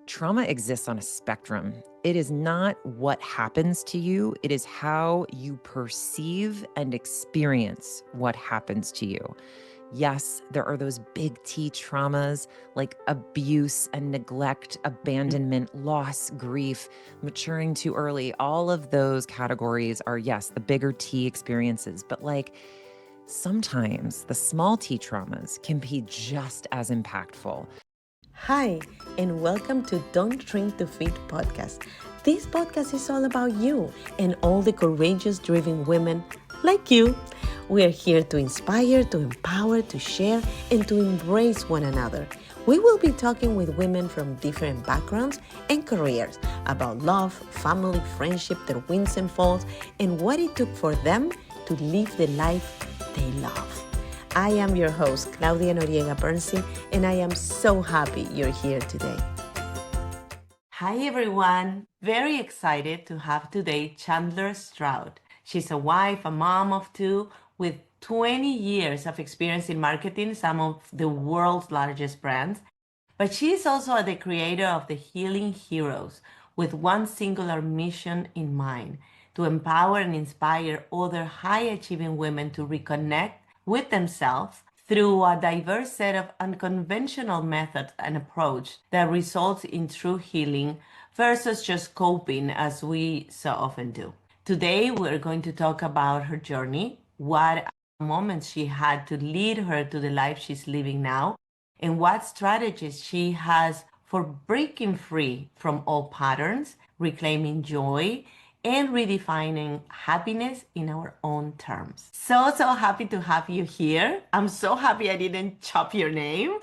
Trauma exists on a spectrum. It is not what happens to you, it is how you perceive and experience what happens to you. Yes, there are those big T traumas like abuse and neglect, abandonment, loss, grief, maturing too early. All of those categories are, yes, the bigger T experiences. But sometimes the small T traumas can be just as impactful. Hi, and welcome to Don't Drink to Feed podcast. This podcast is all about you and all the courageous, driven women like you. We are here to inspire, to empower, to share, and to embrace one another. We will be talking with women from different backgrounds and careers about love, family, friendship, their wins and falls, and what it took for them to live the life they love. I am your host, Claudia Noriega-Bernstein, and I am so happy you're here today. Hi, everyone. Very excited to have today Chandler Stroud. She's a wife, a mom of two, with 20 years of experience in marketing some of the world's largest brands. But she is also the creator of the Healing Heroes, with one singular mission in mind: to empower and inspire other high-achieving women to reconnect with themselves through a diverse set of unconventional methods and approach that results in true healing versus just coping as we so often do. Today, we're going to talk about her journey, what moments she had to lead her to the life she's living now, and what strategies she has for breaking free from old patterns, reclaiming joy, and redefining happiness in our own terms. So happy to have you here. I'm so happy I didn't chop your name.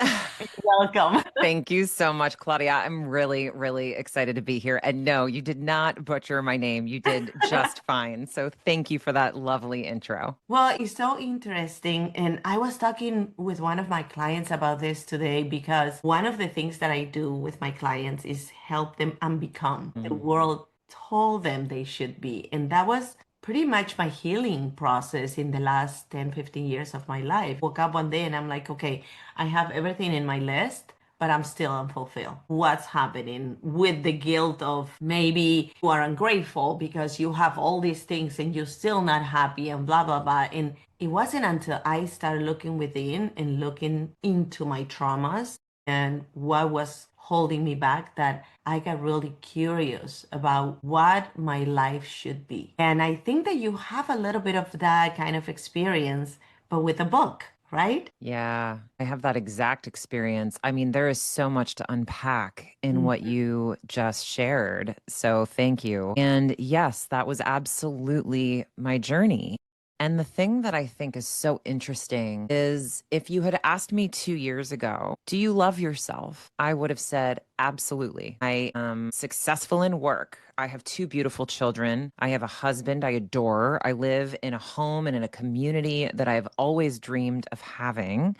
Welcome. Thank you so much, Claudia. I'm really, really excited to be here. And no, you did not butcher my name. You did just fine. So thank you for that lovely intro. Well, it's so interesting. And I was talking with one of my clients about this today because one of the things that I do with my clients is help them unbecome the world told them they should be. And that was pretty much my healing process in the last 10, 15 years of my life. Woke up one day and I'm like, okay, I have everything in my list, but I'm still unfulfilled. What's happening with the guilt of maybe you are ungrateful because you have all these things and you're still not happy and blah, blah, blah. And it wasn't until I started looking within and looking into my traumas and what was holding me back that I got really curious about what my life should be. And I think that you have a little bit of that kind of experience, but with a book, right? Yeah, I have that exact experience. I mean, there is so much to unpack in what you just shared. So thank you. And yes, that was absolutely my journey. And the thing that I think is so interesting is if you had asked me 2 years ago, do you love yourself? I would have said, absolutely. I am successful in work. I have two beautiful children. I have a husband I adore. I live in a home and in a community that I've always dreamed of having.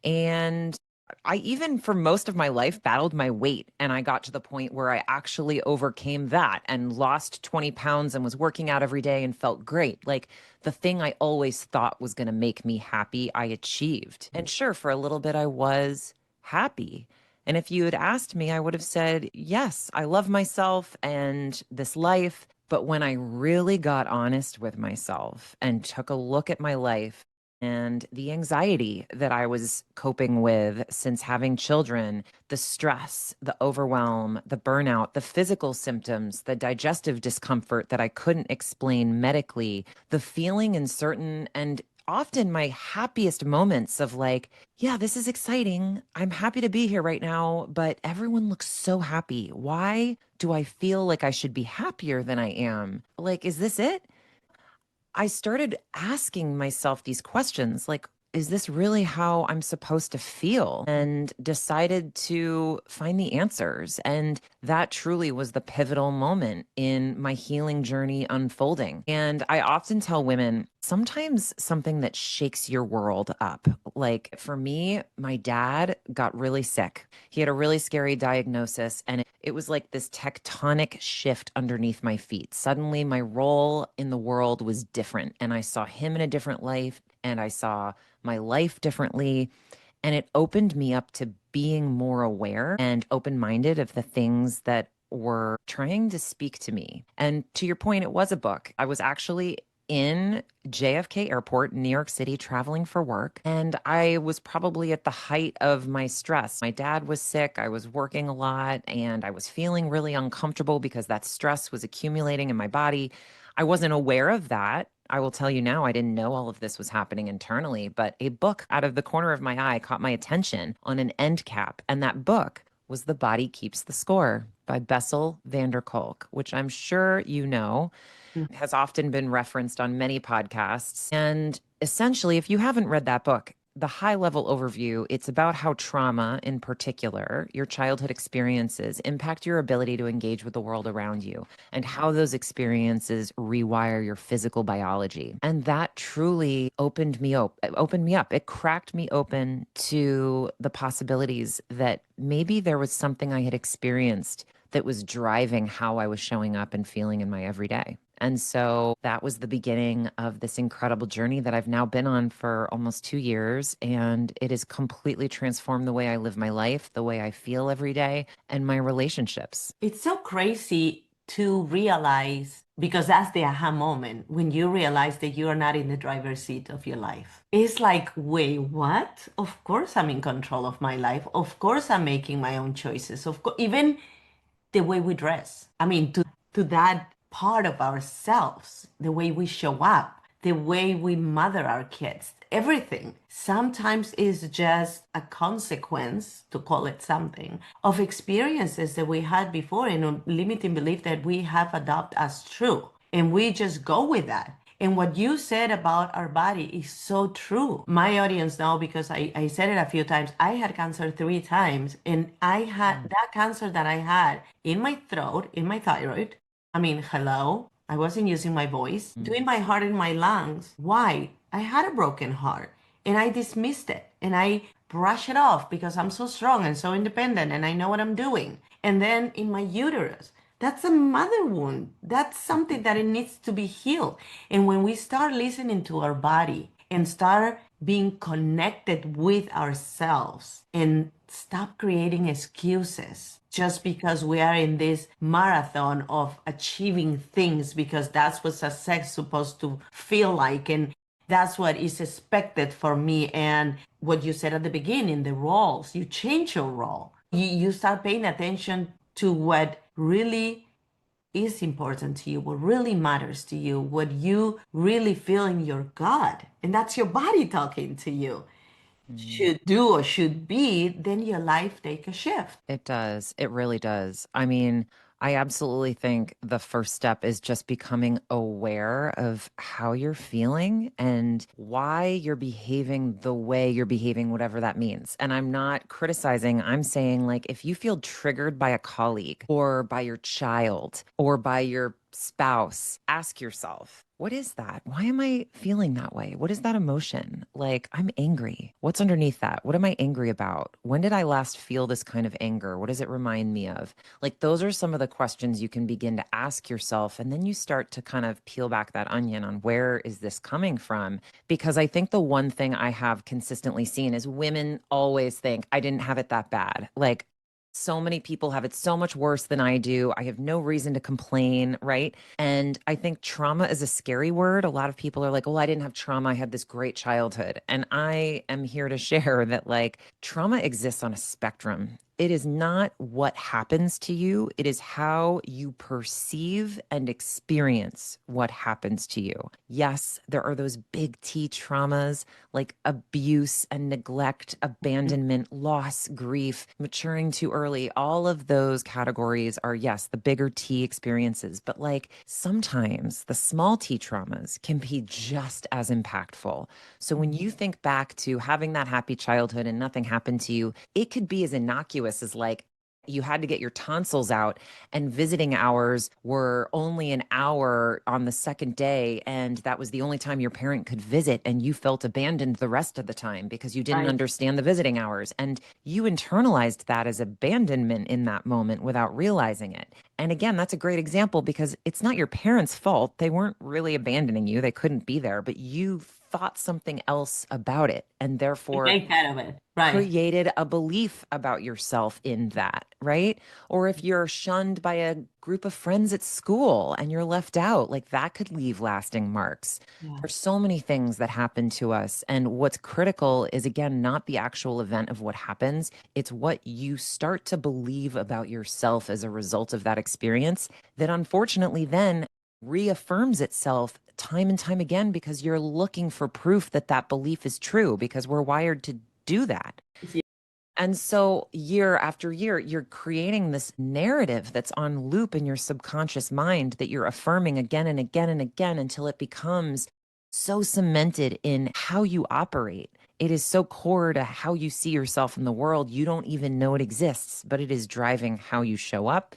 And I even for most of my life battled my weight. And I got to the point where I actually overcame that and lost 20 pounds and was working out every day and felt great. Like the thing I always thought was going to make me happy, I achieved. And sure, for a little bit, I was happy. And if you had asked me, I would have said, yes, I love myself and this life. But when I really got honest with myself and took a look at my life, and the anxiety that I was coping with since having children, the stress, the overwhelm, the burnout, the physical symptoms, the digestive discomfort that I couldn't explain medically, the feeling in certain and often my happiest moments of like, yeah, this is exciting. I'm happy to be here right now, but everyone looks so happy. Why do I feel like I should be happier than I am? Like, is this it? I started asking myself these questions like, is this really how I'm supposed to feel? And decided to find the answers. And that truly was the pivotal moment in my healing journey unfolding. And I often tell women sometimes something that shakes your world up. Like for me, my dad got really sick. He had a really scary diagnosis, and it was like this tectonic shift underneath my feet. Suddenly, my role in the world was different, and I saw him in a different life, and I saw my life differently. And it opened me up to being more aware and open minded of the things that were trying to speak to me. And to your point, it was a book. I was actually in JFK Airport, New York City, traveling for work. And I was probably at the height of my stress. My dad was sick. I was working a lot and I was feeling really uncomfortable because that stress was accumulating in my body. I wasn't aware of that. I will tell you now, I didn't know all of this was happening internally, but a book out of the corner of my eye caught my attention on an end cap. And that book was The Body Keeps the Score by Bessel van der Kolk, which I'm sure you know has often been referenced on many podcasts. And essentially, if you haven't read that book, the high level overview, it's about how trauma in particular, your childhood experiences impact your ability to engage with the world around you and how those experiences rewire your physical biology. And that truly opened me up. It cracked me open to the possibilities that maybe there was something I had experienced that was driving how I was showing up and feeling in my everyday. And so that was the beginning of this incredible journey that I've now been on for almost 2 years. And it has completely transformed the way I live my life, the way I feel every day, and my relationships. It's so crazy to realize, because that's the aha moment when you realize that you are not in the driver's seat of your life. It's like, wait, what? Of course I'm in control of my life. Of course I'm making my own choices. Of course, even the way we dress. I mean, to that part of ourselves, the way we show up, the way we mother our kids, everything sometimes is just a consequence, to call it something, of experiences that we had before and a limiting belief that we have adopted as true. And we just go with that. And what you said about our body is so true. My audience now, because I said it a few times, I had cancer 3 times, and I had that cancer that I had in my throat, in my thyroid. I mean, hello, I wasn't using my voice, doing my heart in my lungs. Why? I had a broken heart and I dismissed it and I brushed it off because I'm so strong and so independent and I know what I'm doing. And then in my uterus, that's a mother wound. That's something that it needs to be healed. And when we start listening to our body and start being connected with ourselves and stop creating excuses just because we are in this marathon of achieving things because that's what success is supposed to feel like. And that's what is expected for me. And what you said at the beginning, the roles, you change your role. You start paying attention to what really is important to you, what really matters to you, what you really feel in your gut. And that's your body talking to you. Should do or should be, then your life take a shift. It does. It really does. I mean, I absolutely think the first step is just becoming aware of how you're feeling and why you're behaving the way you're behaving, whatever that means. And I'm not criticizing, I'm saying, like, if you feel triggered by a colleague or by your child or by your spouse, ask yourself, what is that? Why am I feeling that way? What is that emotion? Like, I'm angry. What's underneath that? What am I angry about? When did I last feel this kind of anger? What does it remind me of? Like, those are some of the questions you can begin to ask yourself. And then you start to kind of peel back that onion on where is this coming from? Because I think the one thing I have consistently seen is women always think, I didn't have it that bad. Like, so many people have it so much worse than I do. I have no reason to complain, right? And I think trauma is a scary word. A lot of people are like, well, I didn't have trauma. I had this great childhood. And I am here to share that, like, trauma exists on a spectrum. It is not what happens to you, it is how you perceive and experience what happens to you. Yes, there are those big T traumas like abuse and neglect, abandonment, loss, grief, maturing too early. All of those categories are, yes, the bigger T experiences. But like sometimes the small T traumas can be just as impactful. So when you think back to having that happy childhood and nothing happened to you, it could be as innocuous as like, you had to get your tonsils out and visiting hours were only an hour on the second day. And that was the only time your parent could visit. And you felt abandoned the rest of the time because you didn't Right. understand the visiting hours. And you internalized that as abandonment in that moment without realizing it. And again, that's a great example because it's not your parents' fault. They weren't really abandoning you. They couldn't be there, but you thought something else about it and You therefore make out of it. Right. created a belief about yourself in that, right? Or if you're shunned by a group of friends at school and you're left out, like that could leave lasting marks. Yeah. There's so many things that happen to us. And what's critical is, again, not the actual event of what happens, it's what you start to believe about yourself as a result of that experience that unfortunately then reaffirms itself time and time again because you're looking for proof that that belief is true because we're wired to do that. Yeah. And so, year after year, you're creating this narrative that's on loop in your subconscious mind that you're affirming again and again and again until it becomes so cemented in how you operate. It is so core to how you see yourself in the world. You don't even know it exists, but it is driving how you show up.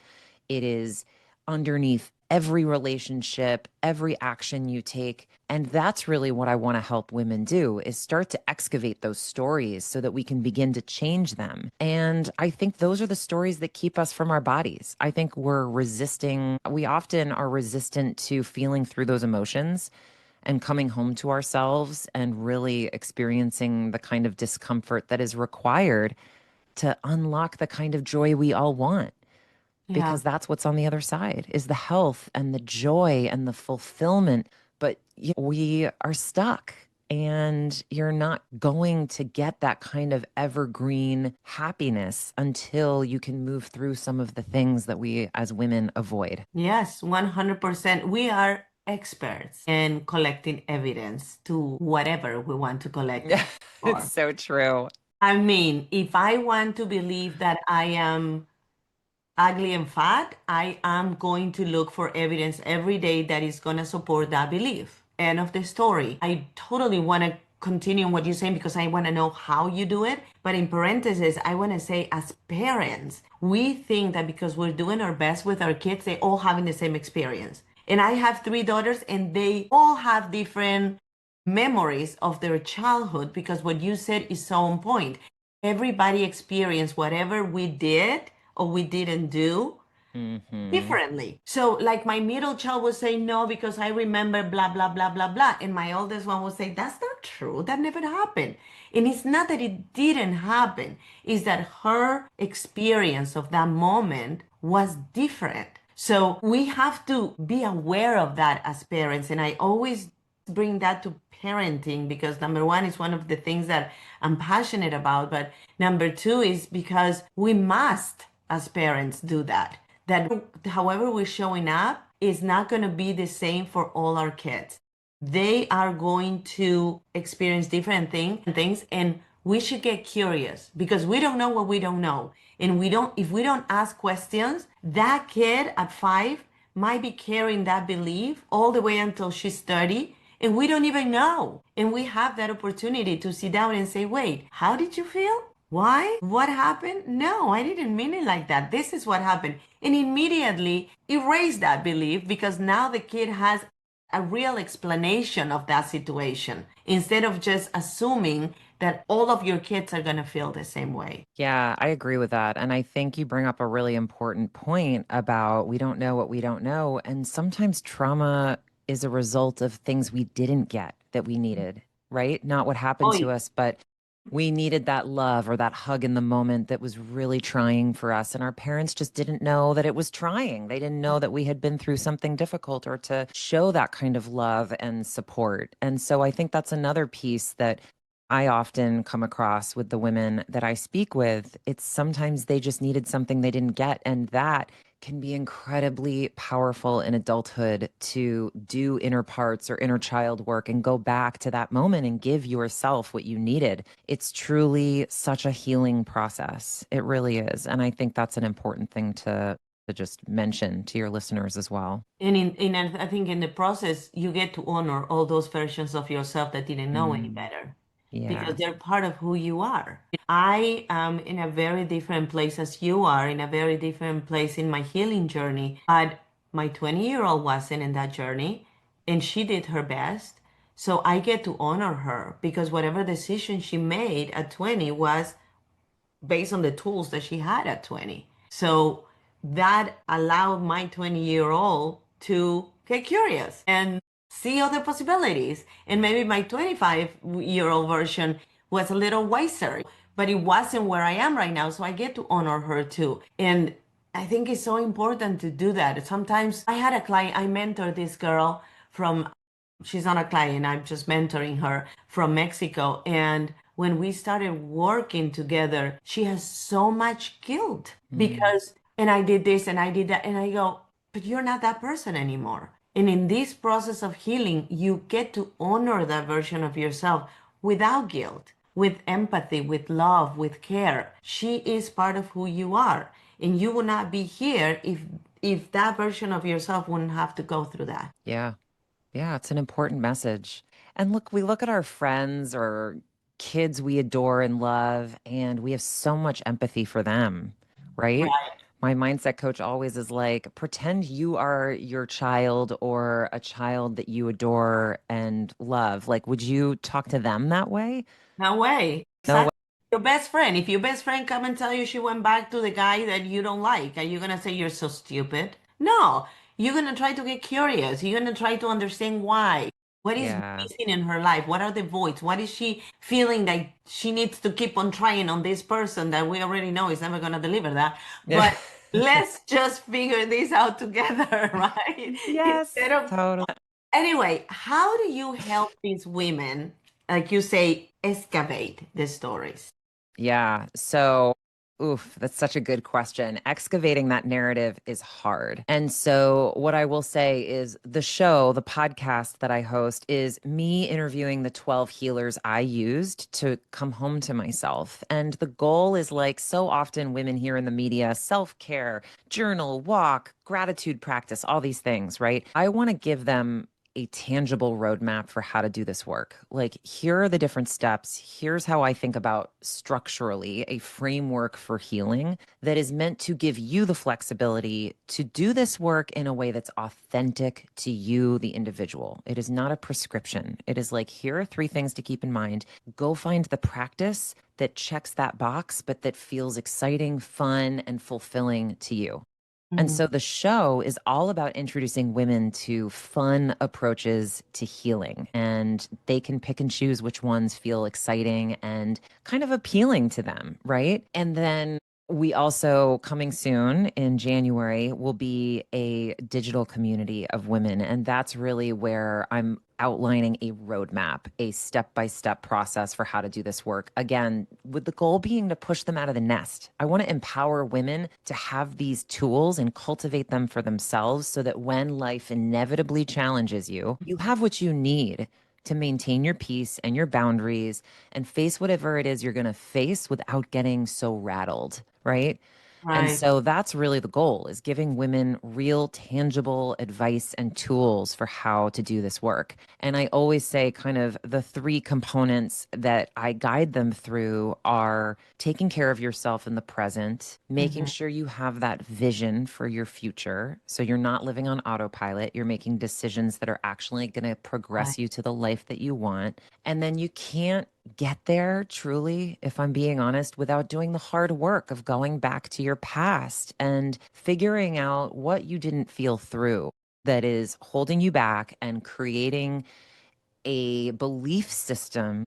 It is underneath every relationship, every action you take. And that's really what I want to help women do is start to excavate those stories so that we can begin to change them. And I think those are the stories that keep us from our bodies. I think we often are resistant to feeling through those emotions and coming home to ourselves and really experiencing the kind of discomfort that is required to unlock the kind of joy we all want, Yeah. because that's what's on the other side is the health and the joy and the fulfillment. But we are stuck, and you're not going to get that kind of evergreen happiness until you can move through some of the things that we as women avoid. Yes, 100%. We are experts in collecting evidence to whatever we want to collect It's for. so true. I mean, if I want to believe that I am ugly and fat, I am going to look for evidence every day that is going to support that belief. End of the story. I totally want to continue on what you're saying because I want to know how you do it. But in parentheses, I want to say, as parents, we think that because we're doing our best with our kids, they all having the same experience. And I have three daughters, and they all have different memories of their childhood because what you said is so on point. Everybody experienced whatever we did or we didn't do Hmm. differently. So, like my middle child would say no because I remember blah, blah, blah, blah, blah. And my oldest one would say, that's not true. That never happened. And it's not that it didn't happen, it's that her experience of that moment was different. So, we have to be aware of that as parents. And I always bring that to parenting because number one is one of the things that I'm passionate about. But number two is because we must, as parents, do that. That however we're showing up is not going to be the same for all our kids. They are going to experience different things, and we should get curious because we don't know what we don't know. And if we don't ask questions, that kid at 5 might be carrying that belief all the way until she's 30, and we don't even know. And we have that opportunity to sit down and say, wait, how did you feel? Why? What happened? No, I didn't mean it like that. This is what happened. And immediately erase that belief because now the kid has a real explanation of that situation instead of just assuming that all of your kids are going to feel the same way. Yeah, I agree with that. And I think you bring up a really important point about we don't know what we don't know. And sometimes trauma is a result of things we didn't get that we needed, right? Not what happened Oh, to us, but we needed that love or that hug in the moment that was really trying for us. And our parents just didn't know that it was trying. They didn't know that we had been through something difficult or to show that kind of love and support. And so I think that's another piece that I often come across with the women that I speak with. It's sometimes they just needed something they didn't get. And that can be incredibly powerful in adulthood to do inner parts or inner child work and go back to that moment and give yourself what you needed. It's truly such a healing process. It really is. And I think that's an important thing to just mention to your listeners as well. and I think in the process, you get to honor all those versions of yourself that didn't know any Mm, better because yes. they're part of who you are. I am in a very different place as you are, in a very different place in my healing journey. But my 20-year-old wasn't in that journey, and she did her best. So I get to honor her because whatever decision she made at 20 was based on the tools that she had at 20. So that allowed my 20-year-old to get curious and see other possibilities. And maybe my 25-year-old version was a little wiser, but it wasn't where I am right now. So I get to honor her too. And I think it's so important to do that. Sometimes I had a client, I mentored this girl from, she's not a client, I'm just mentoring her from Mexico. And when we started working together, she has so much guilt Mm. because, and I did this and I did that. And I go, but you're not that person anymore. And in this process of healing, you get to honor that version of yourself without guilt, with empathy, with love, with care. She is part of who you are. And you would not be here if that version of yourself wouldn't have to go through that. Yeah. Yeah, it's an important message. And look, we look at our friends or kids we adore and love, and we have so much empathy for them, right? Right. My mindset coach always is like, pretend you are your child or a child that you adore and love. Like, would you talk to them that way? No way. No way. Exactly. Your best friend. If your best friend come and tell you she went back to the guy that you don't like, are you gonna say you're so stupid? No. You're gonna try to get curious. You're gonna try to understand why. What is Yeah. missing in her life? What are the voids? What is she feeling that she needs to keep on trying on this person that we already know is never gonna deliver that? Yeah. But let's just figure this out together, right? Yes, Instead of totally. anyway, how do you help these women, like you say, excavate the stories? Yeah. So, oof, that's such a good question. Excavating that narrative is hard. And so, what I will say is the show, the podcast that I host, is me interviewing the 12 healers I used to come home to myself. And the goal is like so often women hear in the media self care, journal, walk, gratitude practice, all these things, right? I want to give them a tangible roadmap for how to do this work. Like, here are the different steps. Here's how I think about structurally a framework for healing that is meant to give you the flexibility to do this work in a way that's authentic to you, the individual. It is not a prescription. It is like, here are three things to keep in mind. Go find the practice that checks that box, but that feels exciting, fun, and fulfilling to you. And Mhm. so the show is all about introducing women to fun approaches to healing, and they can pick and choose which ones feel exciting and kind of appealing to them, right? And then we also, coming soon in January, will be a digital community of women. And that's really where I'm outlining a roadmap, a step by step process for how to do this work. Again, with the goal being to push them out of the nest. I want to empower women to have these tools and cultivate them for themselves so that when life inevitably challenges you, you have what you need to maintain your peace and your boundaries and face whatever it is you're going to face without getting so rattled, right? And Right. so that's really the goal is giving women real tangible advice and tools for how to do this work. And I always say kind of the three components that I guide them through are taking care of yourself in the present, making Mhm. sure you have that vision for your future. So you're not living on autopilot, you're making decisions that are actually going to Right. progress you to the life that you want. And then you can't get there truly, if I'm being honest, without doing the hard work of going back to your past and figuring out what you didn't feel through that is holding you back and creating a belief system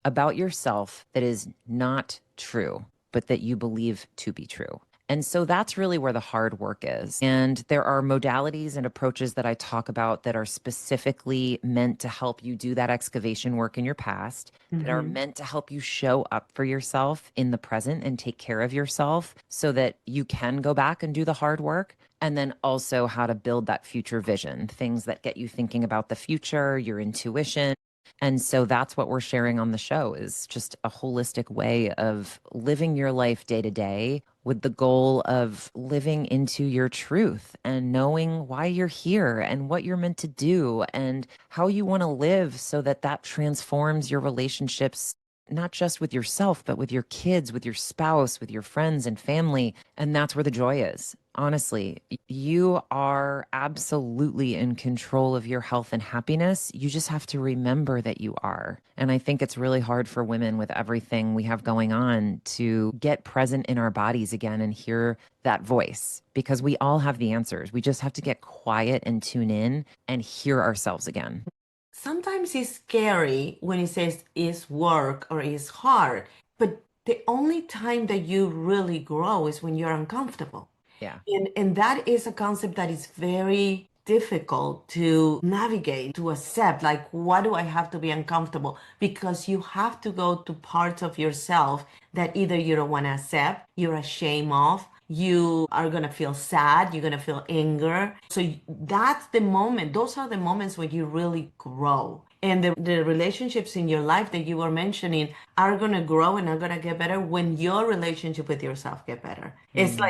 about yourself that is not true, but that you believe to be true. And so that's really where the hard work is. And there are modalities and approaches that I talk about that are specifically meant to help you do that excavation work in your past, that are Mhm. meant to help you show up for yourself in the present and take care of yourself so that you can go back and do the hard work. And then also how to build that future vision, things that get you thinking about the future, your intuition. And so that's what we're sharing on the show is just a holistic way of living your life day to day with the goal of living into your truth and knowing why you're here and what you're meant to do and how you want to live so that that transforms your relationships not just with yourself, but with your kids, with your spouse, with your friends and family. And that's where the joy is. Honestly, you are absolutely in control of your health and happiness. You just have to remember that you are. And I think it's really hard for women with everything we have going on to get present in our bodies again and hear that voice because we all have the answers. We just have to get quiet and tune in and hear ourselves again. Sometimes it's scary when it says it's work or it's hard, but the only time that you really grow is when you're uncomfortable. Yeah. And that is a concept that is very difficult to navigate, to accept. Like, why do I have to be uncomfortable? Because you have to go to parts of yourself that either you don't want to accept, you're ashamed of, you are going to feel sad, you're going to feel anger. So that's the moment, those are the moments when you really grow. And the relationships in your life that you were mentioning are going to grow and are going to get better when your relationship with yourself get better. It's Mm.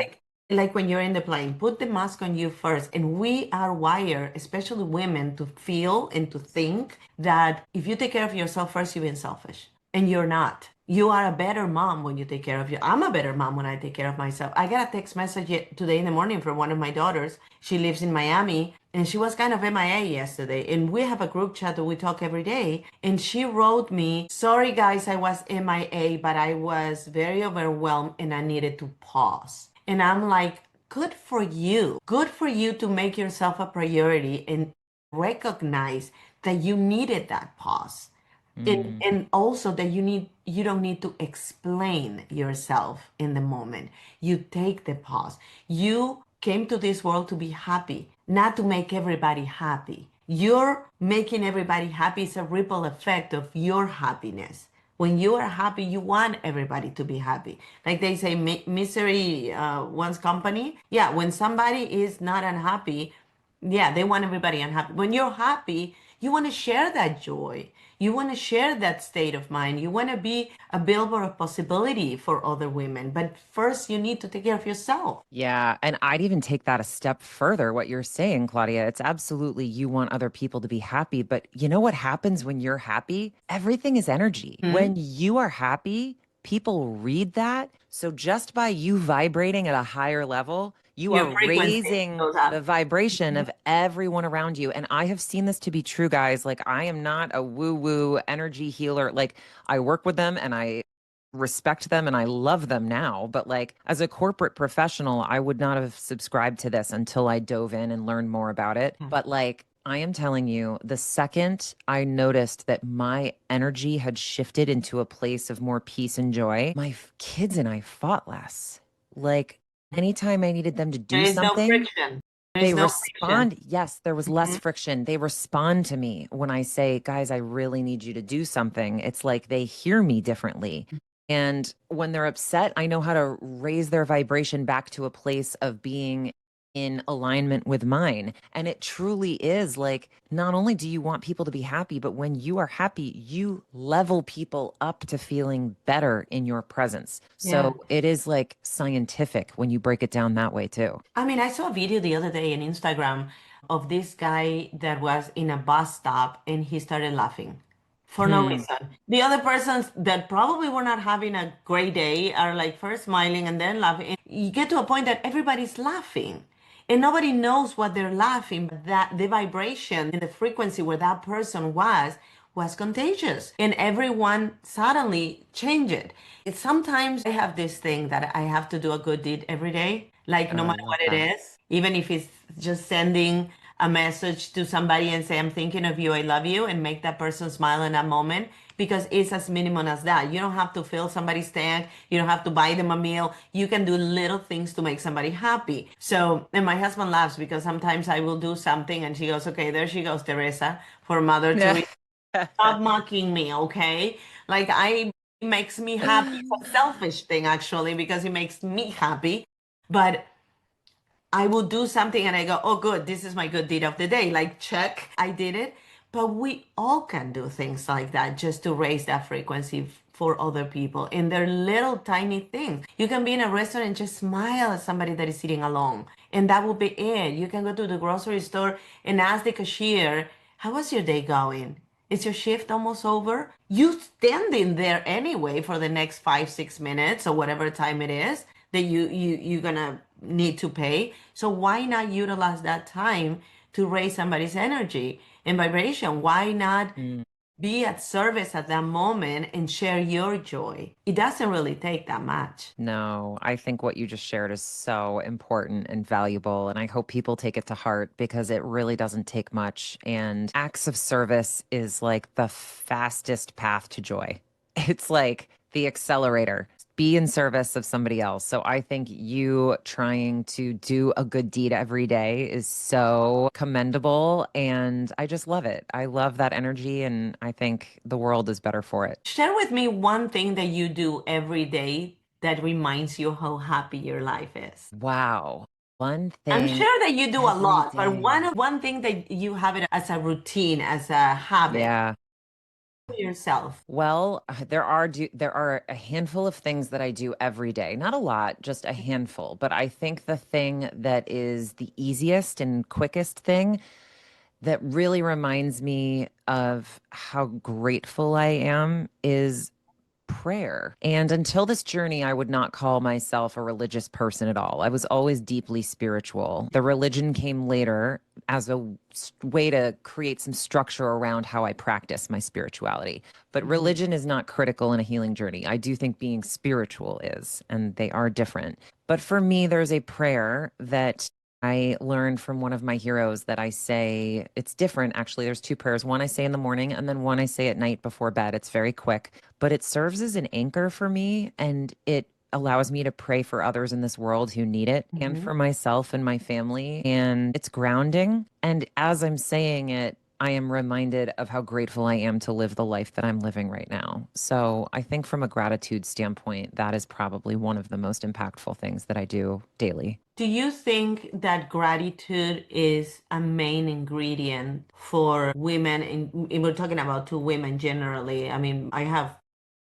like when you're in the plane, put the mask on you first. And we are wired, especially women, to feel and to think that if you take care of yourself first, you've been selfish. And you're not. You are a better mom when you take care of you. I'm a better mom when I take care of myself. I got a text message today in the morning from one of my daughters. She lives in Miami and she was kind of MIA yesterday. And we have a group chat that we talk every day. And she wrote me, sorry guys, I was MIA, but I was very overwhelmed and I needed to pause. And I'm like, good for you. Good for you to make yourself a priority and recognize that you needed that pause. And, Mm. and also that you don't need to explain yourself in the moment. You take the pause. You came to this world to be happy, not to make everybody happy. You're making everybody happy is a ripple effect of your happiness. When you are happy, you want everybody to be happy. Like they say, misery wants company. Yeah, when somebody is not unhappy, yeah, they want everybody unhappy. When you're happy, you want to share that joy. You want to share that state of mind. You want to be a billboard of possibility for other women. But first, you need to take care of yourself. Yeah. And I'd even take that a step further, what you're saying, Claudia. It's absolutely you want other people to be happy. But you know what happens when you're happy? Everything is energy. Hmm? When you are happy, people read that. So just by you vibrating at a higher level, you Your are frequency raising goes the up. vibration of everyone around you. And I have seen this to be true, guys. Like, I am not a woo woo energy healer. Like, I work with them and I respect them and I love them now. But like as a corporate professional, I would not have subscribed to this until I dove in and learned more about it. But like I am telling you, the second I noticed that my energy had shifted into a place of more peace and joy, my kids and I fought less. Like anytime I needed them to There do is no something, friction. There is they no friction. respond. Yes, there was less friction. They respond to me when I say, guys, I really need you to do something. It's like they hear me differently. And when they're upset, I know how to raise their vibration back to a place of being in alignment with mine. And it truly is like, not only do you want people to be happy, but when you are happy, you level people up to feeling better in your presence. Yeah. So it is like scientific when you break it down that way, too. I mean, I saw a video the other day on Instagram of this guy that was in a bus stop and he started laughing for no Hmm. reason. The other persons that probably were not having a great day are like first smiling and then laughing. You get to a point that everybody's laughing and nobody knows what they're laughing, but that the vibration and the frequency where that person was contagious and everyone suddenly changed it. Sometimes I have this thing that I have to do a good deed every day, like Oh, no I matter love what it that. is, even if it's just sending a message to somebody and say, I'm thinking of you, I love you, and make that person smile in that moment because it's as minimum as that. You don't have to fill somebody's tank, you don't have to buy them a meal. You can do little things to make somebody happy. So, and my husband laughs because sometimes I will do something and she goes, okay, there she goes, Teresa, for Mother Yeah. Teresa. Stop mocking me, okay? Like I it makes me happy. It's a selfish thing actually because it makes me happy. But I will do something and I go, oh good, this is my good deed of the day. Like check, I did it. But we all can do things like that just to raise that frequency for other people. And they're little tiny things. You can be in a restaurant and just smile at somebody that is sitting alone. And that will be it. You can go to the grocery store and ask the cashier, how was your day going? Is your shift almost over? You standing there anyway for the next 5, 6 minutes or whatever time it is that you're gonna need to pay. So why not utilize that time to raise somebody's energy and vibration? Why not Mm. be at service at that moment and share your joy? It doesn't really take that much. No, I think what you just shared is so important and valuable. And I hope people take it to heart because it really doesn't take much. And acts of service is like the fastest path to joy. It's like the accelerator. Be in service of somebody else. So I think you trying to do a good deed every day is so commendable. And I just love it. I love that energy. And I think the world is better for it. Share with me one thing that you do every day that reminds you how happy your life is. Wow. One I'm thing sure that you do a every lot, but day. one thing that you have it as a routine, as a habit Yeah. for yourself. Well, there are a handful of things that I do every day. Not a lot, just a handful. But I think the thing that is the easiest and quickest thing that really reminds me of how grateful I am is prayer. And until this journey, I would not call myself a religious person at all. I was always deeply spiritual. The religion came later as a way to create some structure around how I practice my spirituality. But Mhm. religion is not critical in a healing journey. I do think being spiritual is, and they are different. But for me, there's a prayer that I learned from one of my heroes that I say it's different. Actually, there's two prayers. One I say in the morning, and then one I say at night before bed. It's very quick, but it serves as an anchor for me and it allows me to pray for others in this world who need it and Mhm. for myself and my family. And it's grounding. And as I'm saying it, I am reminded of how grateful I am to live the life that I'm living right now. So I think from a gratitude standpoint, that is probably one of the most impactful things that I do daily. Do you think that gratitude is a main ingredient for women? And we're talking about two women generally. I mean, I have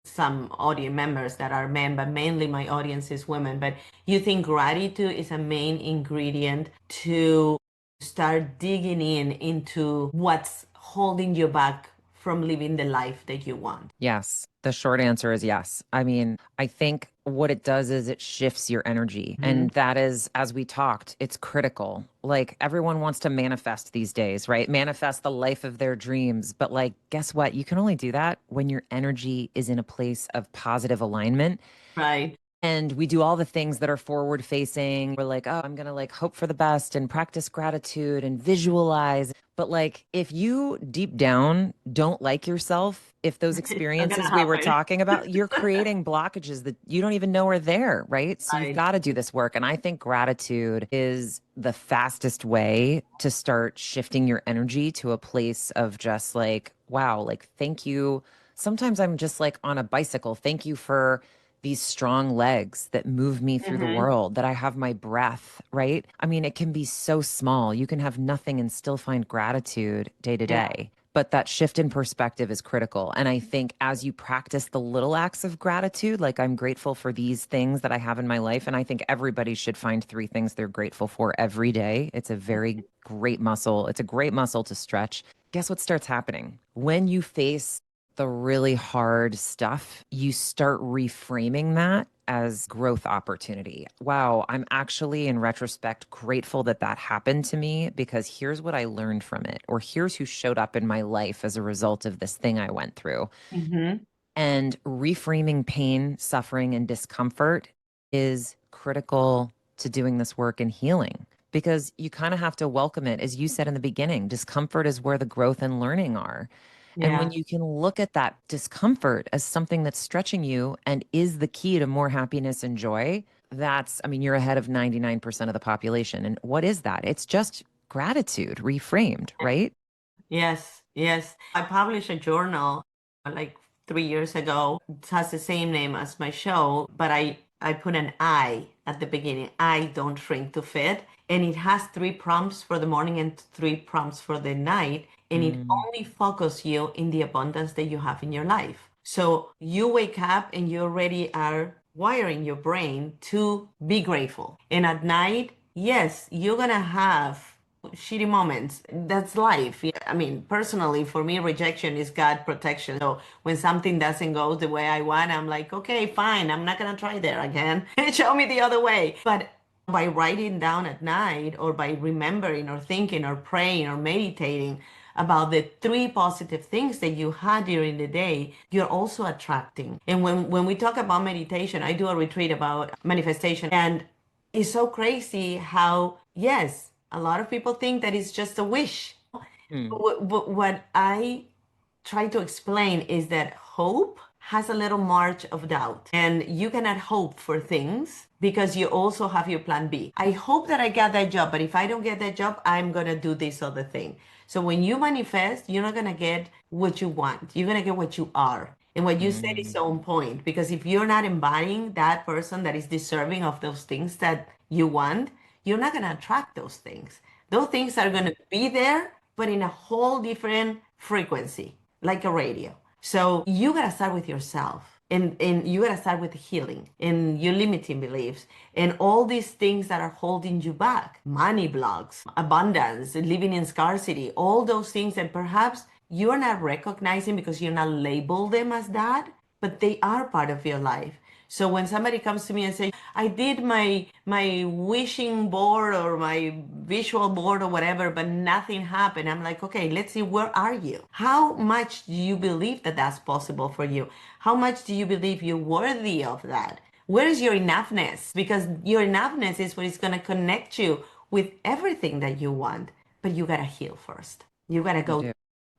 some audience members that are men, but mainly my audience is women. But you think gratitude is a main ingredient to start digging into what's holding you back from living the life that you want? Yes. The short answer is yes. I mean, I think what it does is it shifts your energy. Mhm. And that is, as we talked, it's critical. Like everyone wants to manifest these days, right? Manifest the life of their dreams. But like, guess what? You can only do that when your energy is in a place of positive alignment Right. and we do all the things that are forward facing. We're like, oh, I'm going to like hope for the best and practice gratitude and visualize. But like, if you deep down don't like yourself, if those It's not gonna experiences we were happen. talking about, you're creating blockages that you don't even know are there, right? So you've Right. got to do this work. And I think gratitude is the fastest way to start shifting your energy to a place of just like, wow, like, thank you. Sometimes I'm just like on a bicycle. Thank you for these strong legs that move me through the Mhm. world, that I have my breath, right? I mean, it can be so small. You can have nothing and still find gratitude day to Yeah. day. But that shift in perspective is critical. And I think as you practice the little acts of gratitude, like I'm grateful for these things that I have in my life. And I think everybody should find three things they're grateful for every day. It's a very great muscle. It's a great muscle to stretch. Guess what starts happening? When you face the really hard stuff, you start reframing that as growth opportunity. Wow, I'm actually in retrospect grateful that that happened to me because here's what I learned from it, or here's who showed up in my life as a result of this thing I went through. Mhm. And reframing pain, suffering, and discomfort is critical to doing this work and healing because you kind of have to welcome it. As you said in the beginning, discomfort is where the growth and learning are. And when Yeah. you can look at that discomfort as something that's stretching you and is the key to more happiness and joy, that's, I mean, you're ahead of 99% of the population. And what is that? It's just gratitude reframed, right? Yes, yes. I published a journal like 3 years ago. It has the same name as my show, but I put an I at the beginning. I don't shrink to fit. And it has three prompts for the morning and three prompts for the night. And it Mm, only focuses you in the abundance that you have in your life. So you wake up and you already are wiring your brain to be grateful. And at night, yes, you're gonna have shitty moments. That's life. Yeah, I mean, personally, for me, rejection is God protection. So when something doesn't go the way I want, I'm like, okay, fine. I'm not gonna try there again. Show me the other way. But by writing down at night or by remembering or thinking or praying or meditating about the three positive things that you had during the day, you're also attracting. And when we talk about meditation, I do a retreat about manifestation. And it's so crazy how, yes, a lot of people think that it's just a wish. Hmm. But what I try to explain is that hope has a little march of doubt, and you cannot hope for things because you also have your plan B. I hope that I get that job, but if I don't get that job, I'm gonna do this other thing. So when you manifest, you're not gonna get what you want. You're gonna get what you are. And what you said is Mm. so on point because if you're not embodying that person that is deserving of those things that you want, you're not gonna attract those things. Those things are gonna be there, but in a whole different frequency, like a radio. So you gotta start with yourself. And you gotta start with healing and your limiting beliefs and all these things that are holding you back. Money blocks, abundance, living in scarcity, all those things that perhaps you're not recognizing because you're not labeled them as that, but they are part of your life. So when somebody comes to me and says, I did my wishing board or my visual board or whatever, but nothing happened, I'm like, okay, let's see, where are you? How much do you believe that that's possible for you? How much do you believe you're worthy of that? Where is your enoughness? Because your enoughness is what is going to connect you with everything that you want. But you got to heal first. You got to You go do.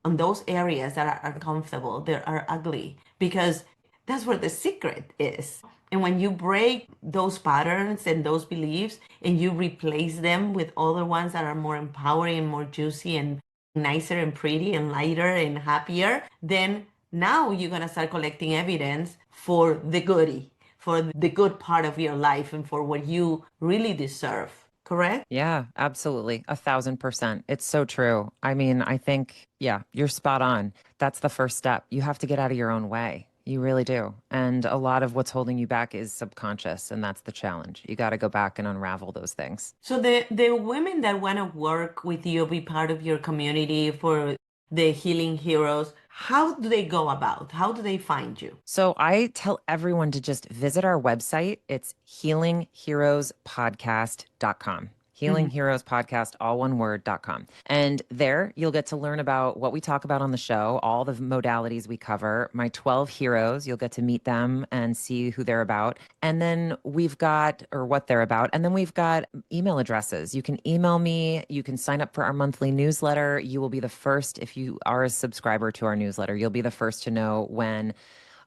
on those areas that are uncomfortable, that are ugly, because that's where the secret is. And when you break those patterns and those beliefs and you replace them with other ones that are more empowering and more juicy and nicer and pretty and lighter and happier, then now you're going to start collecting evidence for the goodie, for the good part of your life and for what you really deserve. Correct? Yeah, absolutely. 1,000%. It's so true. I mean, I think, yeah, you're spot on. That's the first step. You have to get out of your own way. You really do. And a lot of what's holding you back is subconscious, and that's the challenge. You got to go back and unravel those things. So the women that want to work with you, be part of your community for the Healing Heroes, how do they go about? How do they find you? So I tell everyone to just visit our website. It's healingheroespodcast.com. Healing Mhm. Heroes Podcast, all one word.com. And there you'll get to learn about what we talk about on the show, all the modalities we cover, my 12 heroes. You'll get to meet them and see who they're about. And then we've got, or what they're about. And then we've got email addresses. You can email me. You can sign up for our monthly newsletter. You will be the first, if you are a subscriber to our newsletter, you'll be the first to know when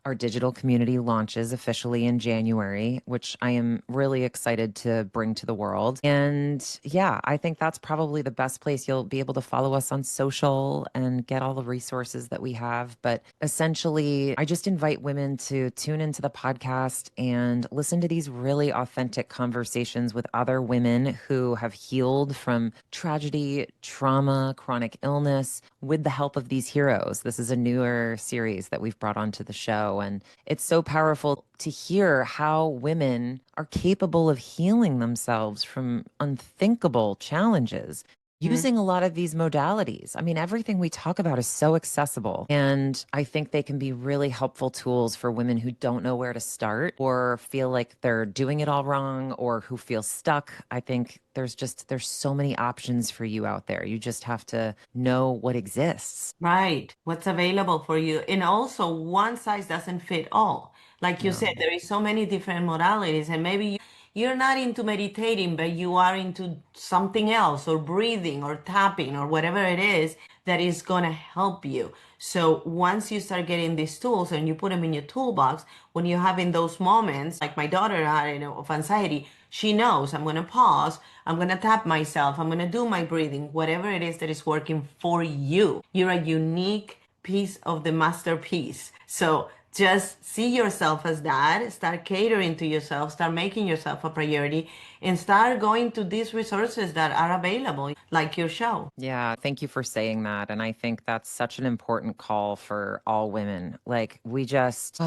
our digital community launches officially in January, which I am really excited to bring to the world. And yeah, I think that's probably the best place. You'll be able to follow us on social and get all the resources that we have. But essentially, I just invite women to tune into the podcast and listen to these really authentic conversations with other women who have healed from tragedy, trauma, chronic illness with the help of these heroes. This is a newer series that we've brought onto the show. And it's so powerful to hear how women are capable of healing themselves from unthinkable challenges Mhm. using a lot of these modalities. I mean, everything we talk about is so accessible. And I think they can be really helpful tools for women who don't know where to start or feel like they're doing it all wrong or who feel stuck. I think there's so many options for you out there. You just have to know what exists. Right. What's available for you. And also, one size doesn't fit all. Like you No. said, there is so many different modalities, and maybe you're not into meditating, but you are into something else, or breathing, or tapping, or whatever it is that is going to help you. So once you start getting these tools and you put them in your toolbox, when you're having those moments, like my daughter had, of anxiety, she knows I'm going to pause. I'm going to tap myself. I'm going to do my breathing, whatever it is that is working for you. You're a unique piece of the masterpiece. So just see yourself as that, start catering to yourself, start making yourself a priority, and start going to these resources that are available, like your show. Yeah, thank you for saying that. And I think that's such an important call for all women. Like, we just,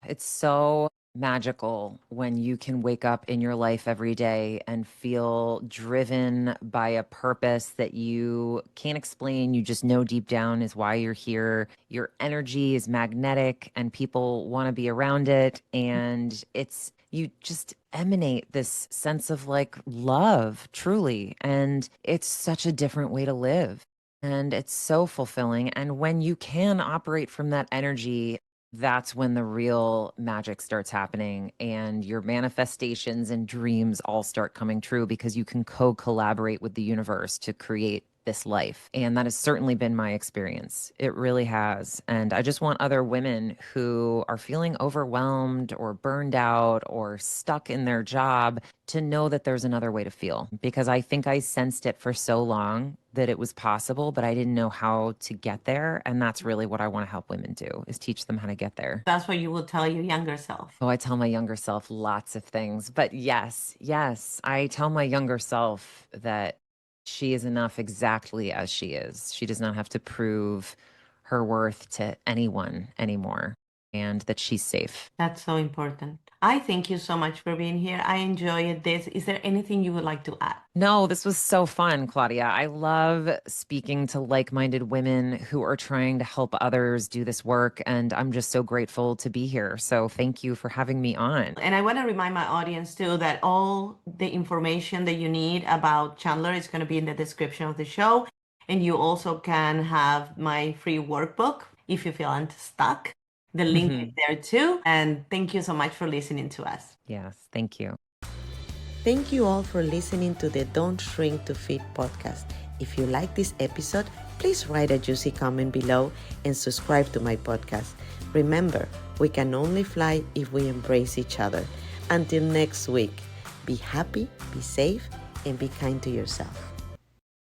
it's so magical when you can wake up in your life every day and feel driven by a purpose that you can't explain. You just know deep down is why you're here. Your energy is magnetic and people want to be around it. And you just emanate this sense of like love, truly. And it's such a different way to live. And it's so fulfilling. And when you can operate from that energy, that's when the real magic starts happening and your manifestations and dreams all start coming true because you can co-collaborate with the universe to create this life. And that has certainly been my experience. It really has. And I just want other women who are feeling overwhelmed or burned out or stuck in their job to know that there's another way to feel, because I think I sensed it for so long that it was possible, but I didn't know how to get there. And that's really what I want to help women do, is teach them how to get there. That's what you will tell your younger self. Oh, I tell my younger self lots of things, but yes, I tell my younger self that she is enough exactly as she is. She does not have to prove her worth to anyone anymore, and that she's safe. That's so important. I thank you so much for being here. I enjoyed this. Is there anything you would like to add? No, this was so fun, Claudia. I love speaking to like-minded women who are trying to help others do this work, and I'm just so grateful to be here. So thank you for having me on. And I want to remind my audience too that all the information that you need about Chandler is going to be in the description of the show. And you also can have my free workbook if you feel unstuck. The link is there too. And thank you so much for listening to us. Yes, thank you. Thank you all for listening to the Don't Shrink to Fit podcast. If you like this episode, please write a juicy comment below and subscribe to my podcast. Remember, we can only fly if we embrace each other. Until next week, be happy, be safe, and be kind to yourself.